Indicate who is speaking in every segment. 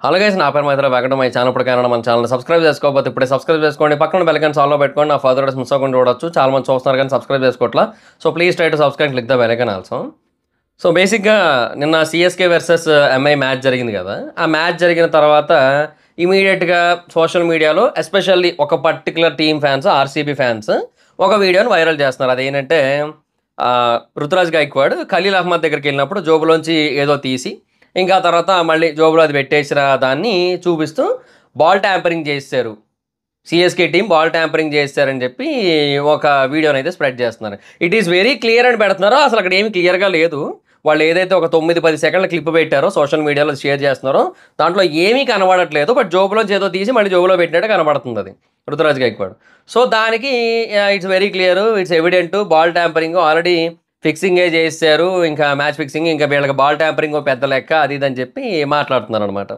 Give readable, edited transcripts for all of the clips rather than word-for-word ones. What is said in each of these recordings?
Speaker 1: Hello guys, నా పేరు Maitra Venkata. My channel ఇప్పటికైనా మన ఛానల్ సబ్స్క్రైబ్ చేసుకోకపోతే ఇప్పుడే సబ్స్క్రైబ్ చేసుకోండి. పక్కన బెల్ ఐకాన్ ఆల్లో పెట్టుకోండి. నా ఫర్దర్ వీడియోస్ మిస్ అవ్వకుండా చూడొచ్చు. చాలా మంది చూస్తున్నారు కానీ సబ్స్క్రైబ్ చేసుకోవట్లా. So please try to subscribe, click the bell icon also. So బేసిక్గా నిన్న సిఎస్కే వర్సెస్ ఎంఐ మ్యాచ్ జరిగింది కదా. ఆ మ్యాచ్ జరిగిన తర్వాత ఇమీడియట్గా సోషల్ మీడియాలో ఎస్పెషల్లీ ఒక particular team fans, RCB fans ఒక వీడియోని వైరల్ చేస్తున్నారు. అదేంటంటే రుతురాజ్ గైక్వాడ్ ఖలీల్ అహ్మద్ దగ్గరికి వెళ్ళినప్పుడు జోబులోంచి ఏదో తీసి ఇంకా తర్వాత మళ్ళీ జోబులో అది పెట్టేసిన దాన్ని చూపిస్తూ బాల్ ట్యాంపరింగ్ చేశారు, సిఎస్కే టీం బాల్ ట్యాంపరింగ్ చేశారని చెప్పి ఒక వీడియోని అయితే స్ప్రెడ్ చేస్తున్నారు. ఇట్ ఈస్ వెరీ క్లియర్ అని పెడుతున్నారో అసలు అక్కడ ఏమి క్లియర్గా లేదు. వాళ్ళు ఏదైతే ఒక 9-10 సెకండ్ల క్లిప్ పెట్టారో సోషల్ మీడియాలో షేర్ చేస్తున్నారో దాంట్లో ఏమీ కనబడట్లేదు. బట్ జోబులోంచి ఏదో తీసి మళ్ళీ జోబులో పెట్టినట్టు కనబడుతుంది అది రుతురాజ్ గైక్వాడ్. సో దానికి it's very clear, it's evident ball tampering already ఫిక్సింగే చేశారు. ఇంకా మ్యాచ్ ఫిక్సింగ్, ఇంకా వీళ్ళకి బాల్ ట్యాంపరింగ్ పెద్ద లెక్క అది ఇది అని చెప్పి మాట్లాడుతున్నారు అనమాట.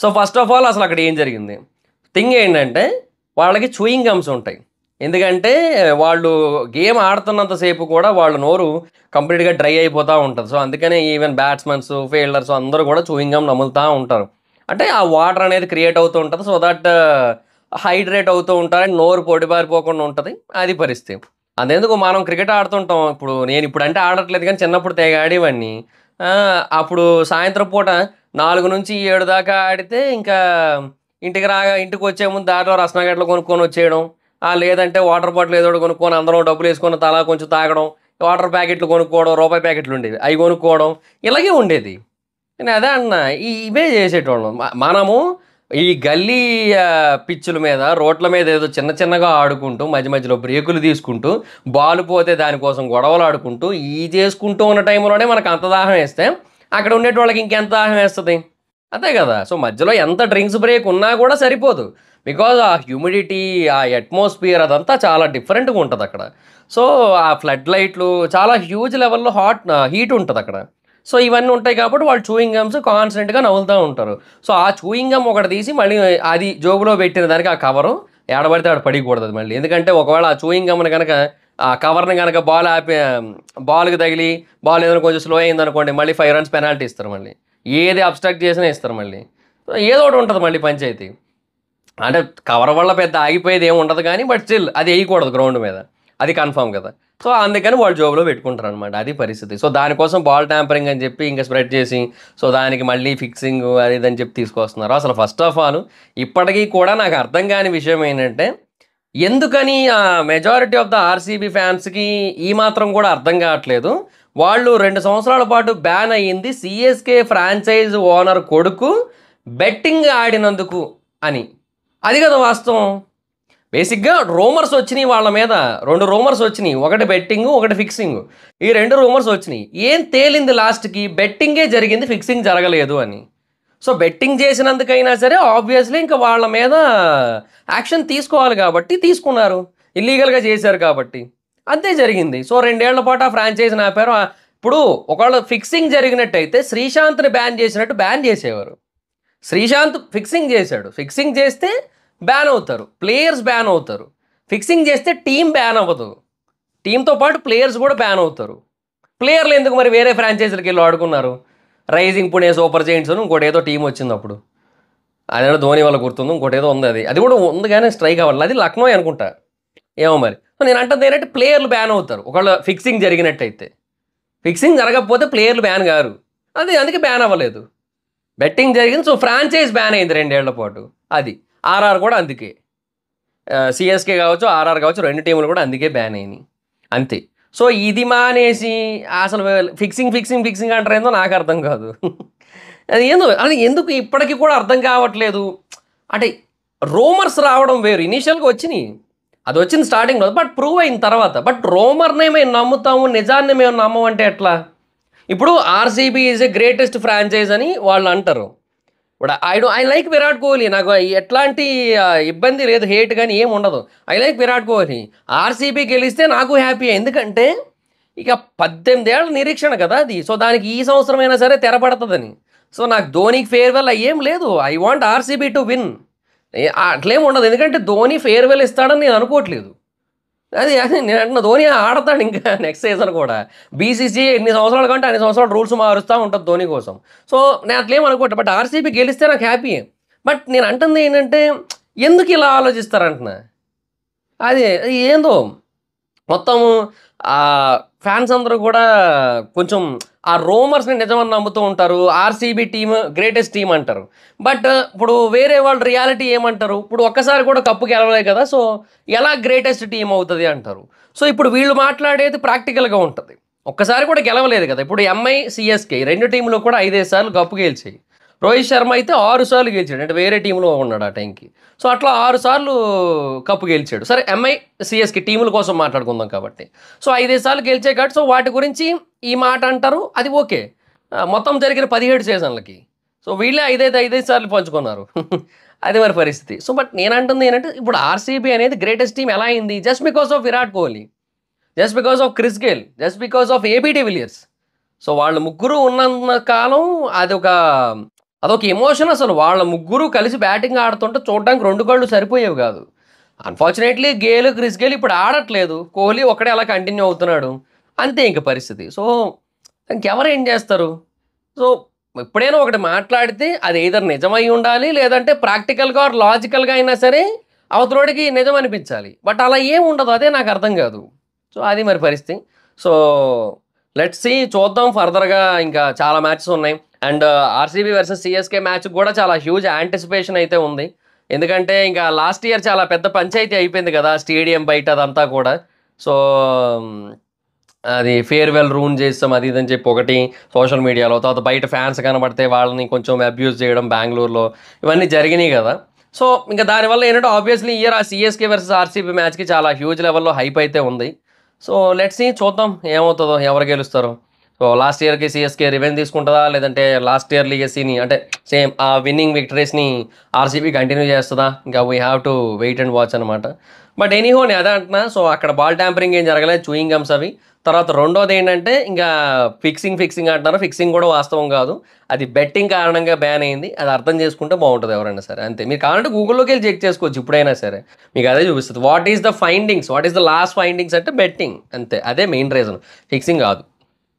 Speaker 1: సో ఫస్ట్ ఆఫ్ ఆల్ అసలు అక్కడ ఏం జరిగింది థింగ్ ఏంటంటే వాళ్ళకి చూయింగ్ గమ్స్ ఉంటాయి. ఎందుకంటే వాళ్ళు గేమ్ ఆడుతున్నంతసేపు కూడా వాళ్ళ నోరు కంప్లీట్గా డ్రై అయిపోతూ ఉంటుంది. సో అందుకనే ఈవెన్ బ్యాట్స్మెన్స్, ఫీల్డర్స్ అందరూ కూడా చూయింగ్ గమ్ నములుతూ ఉంటారు. అంటే ఆ వాటర్ అనేది క్రియేట్ అవుతూ ఉంటుంది. సో దట్ హైడ్రేట్ అవుతూ ఉంటారని నోరు పొడిబారిపోకుండా ఉంటుంది. అది పరిస్థితి. అదెందుకు మనం క్రికెట్ ఆడుతుంటాం. నేను ఇప్పుడు అంటే ఆడట్లేదు కానీ చిన్నప్పుడు తెగ ఆడేవాడిని. అప్పుడు సాయంత్రం పూట 4 నుంచి 7 దాకా ఆడితే ఇంకా ఇంటికి వచ్చే ముందు దారిలో రసనగడ్డలు కొనుక్కొని వచ్చేయడం, లేదంటే వాటర్ బాటిల్ ఏదో ఒకటి కొనుక్కొని అందరం డబ్బులు వేసుకొని తలా కొంచెం తాగడం, వాటర్ ప్యాకెట్లు కొనుక్కోవడం, రూపాయి ప్యాకెట్లు ఉండేవి అవి కొనుక్కోవడం, ఇలాగే ఉండేది. నేను అదే అన్నా, ఇవే చేసేటోళ్ళం మనము. ఈ గల్లీ పిచ్చుల మీద, రోడ్ల మీద ఏదో చిన్న చిన్నగా ఆడుకుంటూ మధ్య మధ్యలో బ్రేకులు తీసుకుంటూ బాల్ పోతే దానికోసం గొడవలు ఆడుకుంటూ చేసుకుంటూ ఉన్న టైంలోనే మనకు అంత దాహం వేస్తే అక్కడ ఉండేటోళ్ళకి ఇంకెంత దాహం వేస్తుంది, అంతే కదా. సో మధ్యలో ఎంత డ్రింక్స్ బ్రేక్ ఉన్నా కూడా సరిపోదు. బికాజ్ ఆ హ్యూమిడిటీ, ఆ అట్మాస్ఫియర్ అదంతా చాలా డిఫరెంట్గా ఉంటుంది అక్కడ. సో ఆ ఫ్లడ్ లైట్లు చాలా హ్యూజ్ లెవెల్లో హీట్ ఉంటుంది అక్కడ. సో ఇవన్నీ ఉంటాయి కాబట్టి వాళ్ళు చూయింగ్ గమ్స్ కాన్స్టెంట్గా నవ్వులుతూ ఉంటారు. సో ఆ చూయింగ్ గమ్ ఒకటి తీసి మళ్ళీ అది జోబులో పెట్టిన దానికి ఆ కవరు ఏడబడితే ఆడ పడికూడదు అది మళ్ళీ. ఎందుకంటే ఒకవేళ ఆ చూయింగ్ గమ్ని కనుక ఆ కవర్ని కనుక బాల్కి తగిలి బాల్ ఏదైనా కొంచెం స్లో అయిందనుకోండి మళ్ళీ 5 runs పెనాల్టీ ఇస్తారు. మళ్ళీ ఏది అబ్స్ట్రాక్ట్ చేసినా ఇస్తారు. మళ్ళీ ఏదో ఒకటి ఉంటుంది మళ్ళీ పంచాయతీ. అంటే కవర్ వల్ల పెద్ద ఆగిపోయేది ఏమి ఉండదు కానీ బట్ స్టిల్ అది వేయకూడదు గ్రౌండ్ మీద, అది కన్ఫామ్ కదా. సో అందుకని వాళ్ళు జోబులో పెట్టుకుంటారు అనమాట. అది పరిస్థితి. సో దానికోసం బాల్ ట్యాంపరింగ్ అని చెప్పి ఇంకా స్ప్రెడ్ చేసి సో దానికి మళ్ళీ ఫిక్సింగ్ అది ఇదని చెప్పి తీసుకొస్తున్నారు. అసలు ఫస్ట్ ఆఫ్ ఆల్ ఇప్పటికీ కూడా నాకు అర్థం కాని విషయం ఏంటంటే ఎందుకని ఆ మెజారిటీ ఆఫ్ ద ఆర్సీబీ ఫ్యాన్స్కి ఈ మాత్రం కూడా అర్థం కావట్లేదు. వాళ్ళు 2 సంవత్సరాల పాటు బ్యాన్ అయ్యింది సిఎస్కే ఫ్రాంచైజ్ ఓనర్ కొడుకు బెట్టింగ్ ఆడినందుకు అని. అది కదా వాస్తవం. బేసిక్గా రూమర్స్ వచ్చినాయి వాళ్ళ మీద, 2 రూమర్స్ వచ్చినాయి. ఒకటి బెట్టింగ్, ఒకటి ఫిక్సింగ్. ఈ 2 రూమర్స్ వచ్చినాయి. ఏం తేలింది లాస్ట్కి? బెట్టింగే జరిగింది, ఫిక్సింగ్ జరగలేదు అని. సో బెట్టింగ్ చేసినందుకైనా సరే ఆబ్వియస్లీ ఇంకా వాళ్ళ మీద యాక్షన్ తీసుకోవాలి కాబట్టి తీసుకున్నారు, ఇల్లీగల్గా చేశారు కాబట్టి అంతే జరిగింది. సో 2 ఏళ్ల పాటు ఆ ఫ్రాంచైజీని ఆపారు. ఇప్పుడు ఒకవేళ ఫిక్సింగ్ జరిగినట్టయితే శ్రీశాంత్ని బ్యాన్ చేసినట్టు బ్యాన్ చేసేవారు. శ్రీశాంత్ ఫిక్సింగ్ చేశాడు, ఫిక్సింగ్ చేస్తే బ్యాన్ అవుతారు, ప్లేయర్స్ బ్యాన్ అవుతారు. ఫిక్సింగ్ చేస్తే టీం బ్యాన్ అవ్వదు, టీంతో పాటు ప్లేయర్స్ కూడా బ్యాన్ అవుతారు. ప్లేయర్లు ఎందుకు మరి వేరే ఫ్రాంచైజీలకి వెళ్ళి ఆడుకున్నారు? రైజింగ్ పుణే సూపర్ జైంట్స్ ఇంకోటి ఏదో టీం వచ్చింది అప్పుడు, అదేదో ధోని వల్ల గుర్తుంది, ఇంకోటి ఏదో ఉంది, అది కూడా ఉంది కానీ స్ట్రైక్ అవ్వాలి, అది లక్నో అనుకుంటా, ఏమో మరి. నేను అంటుంది ఏంటంటే ప్లేయర్లు బ్యాన్ అవుతారు ఒకవేళ ఫిక్సింగ్ జరిగినట్టయితే. ఫిక్సింగ్ జరగకపోతే ప్లేయర్లు బ్యాన్ కారు, అందుకే బ్యాన్ అవ్వలేదు. బెట్టింగ్ జరిగింది, సో ఫ్రాంచైజ్ బ్యాన్ అయింది 2 ఏళ్ల పాటు. అది ఆర్ఆర్ కూడా అందుకే, సిఎస్కే కావచ్చు ఆర్ఆర్ కావచ్చు 2 టీములు కూడా అందుకే బ్యాన్ అయినాయి అంతే. సో ఇది మానేసి అసలు ఫిక్సింగ్ అంటారేందో నాకు అర్థం కాదు. అది ఎందుకు ఇప్పటికీ కూడా అర్థం కావట్లేదు. అంటే రూమర్స్ రావడం వేరు, ఇనీషియల్గా వచ్చినాయి, అది వచ్చింది స్టార్టింగ్లో, బట్ ప్రూవ్ అయిన తర్వాత. బట్ రూమర్నే మేము నమ్ముతాము, నిజాన్ని మేము నమ్మమంటే ఎట్లా? ఇప్పుడు RCB is a greatest franchise అని వాళ్ళు అంటారు. ఇప్పుడు ఐ లైక్ విరాట్ కోహ్లీ, నాకు ఎట్లాంటి ఇబ్బంది లేదు, హేట్ కానీ ఏం ఉండదు. I like Virat Kohli. RCB గెలిస్తే నాకు హ్యాపీ, ఎందుకంటే ఇక 18 ఏళ్ళ నిరీక్షణ కదా అది. సో దానికి ఈ సంవత్సరమైనా సరే తెరపడుతుందని. సో నాకు ధోనికి ఫేర్వెల్ అయ్యేం లేదు, I want RCB to win, అట్లేం ఉండదు. ఎందుకంటే ధోని ఫేర్వెల్ ఇస్తాడని నేను అనుకోవట్లేదు. అది నేను అంటున్నా ధోని ఆడతాడు ఇంకా నెక్స్ట్ సీజన్ కూడా. బీసీసీ ఎన్ని సంవత్సరాలు కంటే అన్ని సంవత్సరాలు రూల్స్ మారుస్తా ఉంటది ధోని కోసం. సో, నేను అట్లేం అనుకోవట్లే. బట్ ఆర్‌సీబీ గెలిస్తే నాకు హ్యాపీయే. బట్ నేను అంటుంది ఏంటంటే ఎందుకు ఇలా ఆలోచిస్తారంటున్నా. అది ఏందో మొత్తం ఫ్యాన్స్ అందరూ కూడా కొంచెం ఆ రూమర్స్‌ని నిజమని నమ్ముతూ ఉంటారు. ఆర్‌సీబీ టీమ్ గ్రేటెస్ట్ టీమ్ అంటారు. బట్ ఇప్పుడు వేరే వాళ్ళు రియాలిటీ ఏమంటారు? ఇప్పుడు ఒక్కసారి కూడా కప్ గెలవలేదు కదా! సో, ఎలా గ్రేటెస్ట్ టీమ్ అవుతది అంటారు. సో, ఇప్పుడు వీళ్ళు మాట్లాడేది ప్రాక్టికల్‌గా ఉంటది. ఒక్కసారి కూడా గెలవలేదు కదా! ఇప్పుడు ఎంఐ, సీఎస్‌కే ఈ 2 టీమ్‌లు కూడా 5, 5 సార్లు కప్ గెలిచాయి. రోహిత్ శర్మ అయితే 6 సార్లు గెలిచాడు. అంటే వేరే టీమ్‌లో ఉన్నాడు ఆ టైంకి. సో, అట్లా 6 సార్లు కప్ గెలిచాడు. సరే ఎంఐ, సీఎస్‌కే టీముల కోసం మాట్లాడుకుందాం కాబట్టి. సో, 5, 5 సార్లు గెలిచాయి కాబట్టి సో, వాటి గురించి ఈ మాట అంటారు. అది ఓకే. మొత్తం జరిగిన 17 సీజన్‌లకి. సో, వీళ్ళే 5 సార్లు పంచుకున్నారు. అది మరి పరిస్థితి. సో, బట్ నేనంటుంది ఏంటంటే ఇప్పుడు ఆర్‌సీబీ అనేది గ్రేటెస్ట్ టీమ్ ఎలా అయింది? Just because of Virat Kohli. Just because of Chris Gayle. Just because of AB de Villiers. So, వాళ్ళు ముగ్గురు ఉన్నంత కాలం అదొక ఎమోషన్ అసలు. వాళ్ళ ముగ్గురు కలిసి బ్యాటింగ్ ఆడుతుంటే చూడడానికి 2 కళ్ళు సరిపోయేవి కాదు. అన్‌ఫార్చునేట్‌లీ క్రిస్ గేల్ ఇప్పుడు ఆడట్లేదు. కోహ్లీ ఒక్కడే అలా కంటిన్యూ అవుతున్నాడు. అంతే ఇంక పరిస్థితి. సో, ఇంకెవరు ఏం చేస్తారు? సో, ఎప్పుడైనా ఒకటి మాట్లాడితే అది ఎయిదర్ నిజమై ఉండాలి. లేదంటే ప్రాక్టికల్‌గా ఆర్ లాజికల్‌గా అయినా సరే అవతలోడికి నిజం అనిపించాలి. బట్ అలా ఏమి ఉండదు. అదే నాకు అర్థం కాదు. సో, అది మరి పరిస్థితి. సో, లెట్స్ సీ చూద్దాం ఫర్దర్‌గా ఇంకా చాలా మ్యాచెస్ ఉన్నాయి. And RCB versus CSK match కూడా చాలా హ్యూజ్ యాంటిసిపేషన్ అయితే ఉంది. ఎందుకంటే ఇంకా లాస్ట్ ఇయర్ చాలా పెద్ద పంచాయతీ అయిపోయింది కదా! స్టేడియం బయట అదంతా కూడా. సో, అది ఫేర్‌వెల్ రూన్ చేసాం అది ఇది అని చెప్పి ఒకటి సోషల్ మీడియాలో. తర్వాత బయట ఫ్యాన్స్ కనబడితే వాళ్ళని కొంచెం అబ్యూజ్ చేయడం బెంగుళూరులో. ఇవన్నీ జరిగినాయి కదా! సో, ఇంక దానివల్ల ఏంటంటే ఆబ్వియస్‌లీ ఈ ఇయర్ ఆ సీఎస్‌కే వర్సెస్ ఆర్‌సీబీ మ్యాచ్‌కి చాలా హ్యూజ్ లెవెల్‌లో హైప్ అయితే ఉంది. సో, లెట్స్ సీ చూద్దాం ఏమవుతదో? ఎవరు గెలుస్తారో? సో, లాస్ట్ ఇయర్‌కి సీఎస్‌కే రివెంజ్ తీసుకుంటదా? లేదంటే లాస్ట్ ఇయర్ లీగసీని అంటే సేమ్ ఆ విన్నింగ్ విక్టరీస్‌ని ఆర్‌సీబీ కంటిన్యూ చేస్తదా? ఇంకా we have to wait and watch అనమాట. బట్ ఎనీహో నేను అదే అంటున్నా. సో, అక్కడ బాల్ ట్యాంపరింగ్ ఏం జరగలేదు. చూయింగ్ గమ్స్ అవి. తర్వాత రెండోదేంటంటే ఇంకా ఫిక్సింగ్ అంటున్నారు. ఫిక్సింగ్ కూడా వాస్తవం కాదు. అది బెట్టింగ్ కారణంగా బ్యాన్ అయింది. అది అర్థం చేసుకుంటే బావుంటది ఎవరైనా సరే. అంతే. మీరు కావాలంటే గూగుల్‌లోకెళ్ళి చెక్ చేసుకోవచ్చు ఇప్పుడైనా సరే. మీకు అదే చూపిస్తది. What is the findings? What is the last findings అంటే బెట్టింగ్ అంతే. అదే మెయిన్ రీజన్. ఫిక్సింగ్ కాదు.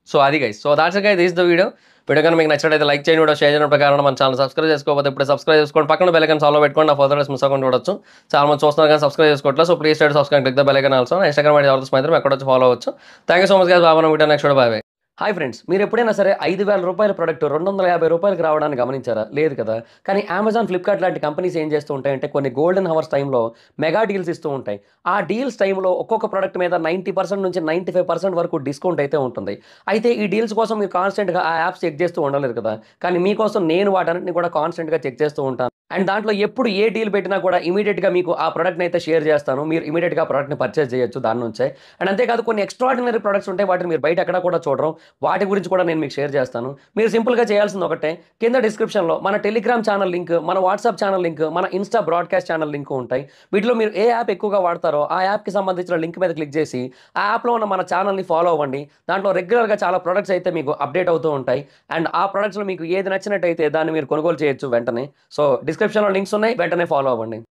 Speaker 1: సో, అది guys. So, that's it guys. This the video. Video కనుక మీకు నచ్చినట్లయితే లైక్ చేయండి. వీడియో షేర్ చేయడం ప్రకారం మన ఛానల్ సబ్స్క్రైబ్ చేసుకోకపోతే ఇప్పుడే సబ్స్క్రైబ్ చేసుకోండి. పక్కన బెల్ ఐకాన్ ఆల్‌లో పెట్టుకోండి. నా ఫర్దర్ మిస్ అవ్వకుండా చూడొచ్చు. చాలా మంది చూస్తున్నారు కానీ సబ్స్క్రైబ్ చేసుకోవట్లేదు. So, please subscribe click the bell icon also. Instagram ID ఎవరితో స్మైదర్ ఎక్కడ వచ్చి ఫాలో అవ్వచ్చు. Thank you so much guys. Bye. Video next video. Bye. Hi friends, మీరు ఎప్పుడైనా సరే రూ. 5,000 ప్రొడక్ట్ రూ. 250కి రావడాన్ని గమనించారా? లేదు కదా! కానీ అమెజాన్, ఫ్లిప్‌కార్ట్ లాంటి కంపెనీస్ ఏం చేస్తూ ఉంటాయంటే కొన్ని గోల్డెన్ హవర్స్ టైంలో మెగా డీల్స్ ఇస్తూ ఉంటాయి. ఆ డీల్స్ టైంలో ఒక్కొక్క ప్రొడక్ట్ మీద 90% నుంచి 95% వరకు డిస్కౌంట్ అయితే ఉంటుంది. అయితే ఈ డీల్స్ కోసం మీరు కాన్స్టెంట్‌గా ఆ యాప్స్ చెక్ చేస్తూ ఉండలేరు కదా! కానీ మీకోసం నేను వాటన్నిటిని కూడా కాన్స్టెంట్‌గా చెక్ చేస్తూ ఉంటాను. అండ్ దాంట్లో ఎప్పుడు ఏ డీల్ పెట్టినా కూడా ఇమ్మీడియేట్‌గా మీకు ఆ ప్రొడక్ట్‌ని అయితే షేర్ చేస్తాను. మీరు ఇమ్మీడియేట్‌గా ఆ ప్రొడక్ట్‌ని పర్చేజ్ చేయొచ్చు దాని నుంచే. అండ్ అంతేకాదు కొన్ని ఎక్స్ట్రార్డినరీ ప్రొడక్ట్స్ ఉంటాయి. వాటిని మీరు బయట ఎక్కడా కూడా చూడరు. వాటి గురించి కూడా నేను మీకు షేర్ చేస్తాను. మీరు సింపుల్‌గా చేయాల్సింది ఒకటే. కింద డిస్క్రిప్షన్‌లో మన టెలిగ్రామ్ ఛానల్ లింక్, మన వాట్సాప్ ఛానల్ లింక్, మన ఇన్‌స్టా బ్రాడ్‌కాస్ట్ ఛానల్ లింక్ ఉంటాయి. వీటిలో మీరు ఏ యాప్ ఎక్కువగా వాడతారో ఆ యాప్‌కి సంబంధించిన లింక్ మీద క్లిక్ చేసి ఆ యాప్‌లో ఉన్న మన ఛానల్‌ని ఫాలో అవ్వండి. దాంట్లో రెగ్యులర్‌గా చాలా ప్రొడక్ట్స్ అయితే మీకు అప్డేట్ అవుతూ ఉంటాయి. అండ్ ఆ ప్రొడక్ట్స్‌లో మీకు ఏది నచ్చినట్టయితే దాన్ని మీరు కొనుగోలు చేయొచ్చు వెంటనే. సో, డిస్క్రిప్షన్‌లో లింక్స్ ఉన్నాయి. వెంటనే ఫాలో అవ్వండి.